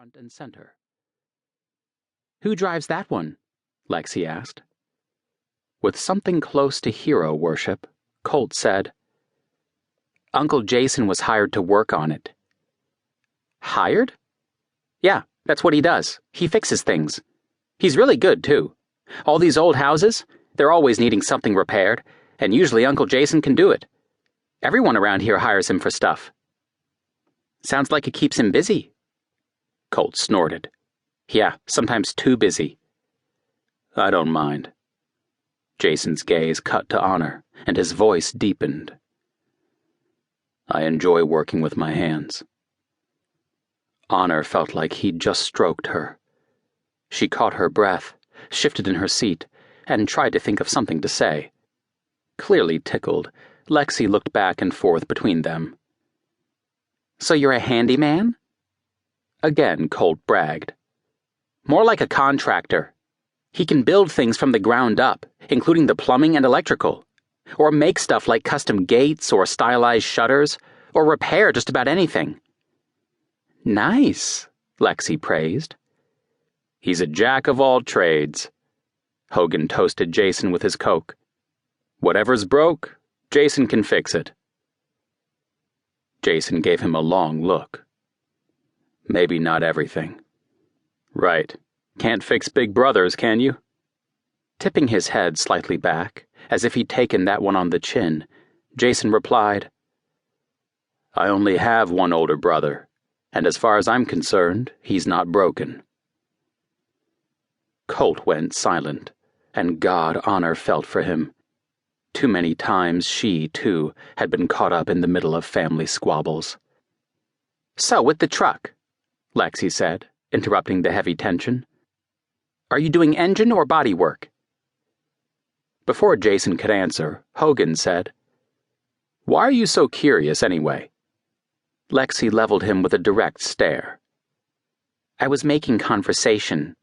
front and center. "Who drives that one?" Lexie asked. With something close to hero worship, Colt said, "Uncle Jason was hired to work on it." "Hired?" "Yeah, that's what he does. He fixes things. He's really good, too. All these old houses, they're always needing something repaired, and usually Uncle Jason can do it. Everyone around here hires him for stuff." "Sounds like it keeps him busy." Colt snorted. "Yeah, sometimes too busy." "I don't mind." Jason's gaze cut to Honor, and his voice deepened. "I enjoy working with my hands." Honor felt like he'd just stroked her. She caught her breath, shifted in her seat, and tried to think of something to say. Clearly tickled, Lexie looked back and forth between them. "So you're a handyman?" Again, Colt bragged. "More like a contractor. He can build things from the ground up, including the plumbing and electrical, or make stuff like custom gates or stylized shutters, or repair just about anything." "Nice," Lexie praised. "He's a jack of all trades." Hogan toasted Jason with his Coke. "Whatever's broke, Jason can fix it." Jason gave him a long look. "Maybe not everything." "Right. Can't fix big brothers, can you?" Tipping his head slightly back, as if he'd taken that one on the chin, Jason replied, "I only have one older brother, and as far as I'm concerned, he's not broken." Colt went silent, and God Honor felt for him. Too many times she, too, had been caught up in the middle of family squabbles. "So, with the truck," Lexie said, interrupting the heavy tension, "are you doing engine or body work?" Before Jason could answer, Hogan said, "Why are you so curious, anyway?" Lexie leveled him with a direct stare. "I was making conversation."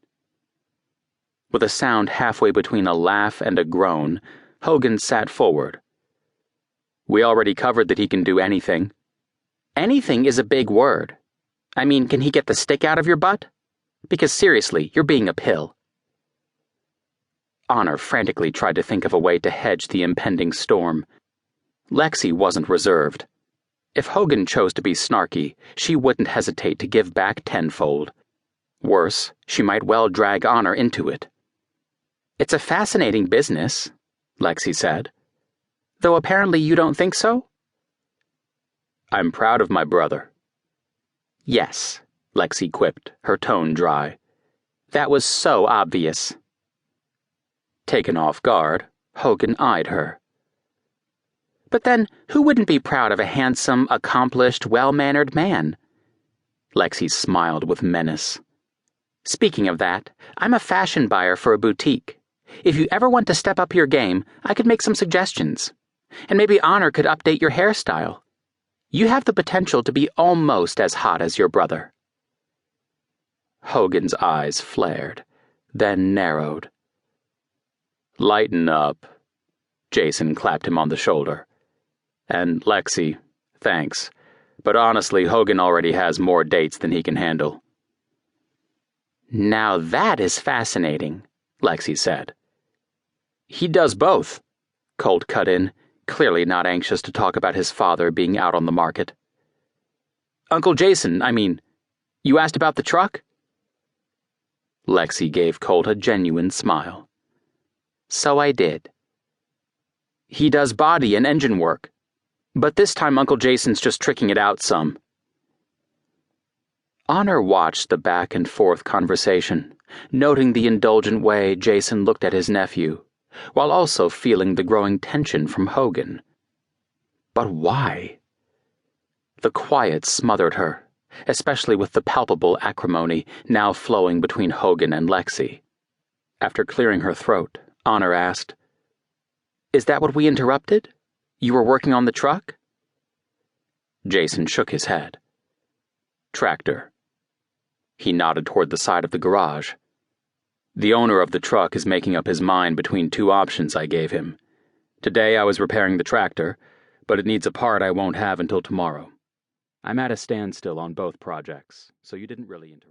With a sound halfway between a laugh and a groan, Hogan sat forward. "We already covered that he can do anything." "Anything is a big word. I mean, can he get the stick out of your butt? Because seriously, you're being a pill." Honor frantically tried to think of a way to hedge the impending storm. Lexie wasn't reserved. If Hogan chose to be snarky, she wouldn't hesitate to give back tenfold. Worse, she might well drag Honor into it. "It's a fascinating business," Lexie said. "Though apparently you don't think so?" "I'm proud of my brother." "Yes," Lexie quipped, her tone dry. "That was so obvious." Taken off guard, Hogan eyed her. "But then, who wouldn't be proud of a handsome, accomplished, well-mannered man?" Lexie smiled with menace. "Speaking of that, I'm a fashion buyer for a boutique. If you ever want to step up your game, I could make some suggestions. And maybe Honor could update your hairstyle. You have the potential to be almost as hot as your brother." Hogan's eyes flared, then narrowed. "Lighten up." Jason clapped him on the shoulder. "And Lexie, thanks. But honestly, Hogan already has more dates than he can handle." "Now that is fascinating," Lexie said. "He does both," Colt cut in, clearly not anxious to talk about his father being out on the market. "Uncle Jason, you asked about the truck?" Lexie gave Colt a genuine smile. "So I did." "He does body and engine work. But this time Uncle Jason's just tricking it out some." Honor watched the back and forth conversation, noting the indulgent way Jason looked at his nephew, while also feeling the growing tension from Hogan. But why? The quiet smothered her, especially with the palpable acrimony now flowing between Hogan and Lexie. After clearing her throat, Honor asked, "Is that what we interrupted? You were working on the truck?" Jason shook his head. "Tractor." He nodded toward the side of the garage. "The owner of the truck is making up his mind between two options I gave him. Today I was repairing the tractor, but it needs a part I won't have until tomorrow. I'm at a standstill on both projects, so you didn't really interrupt."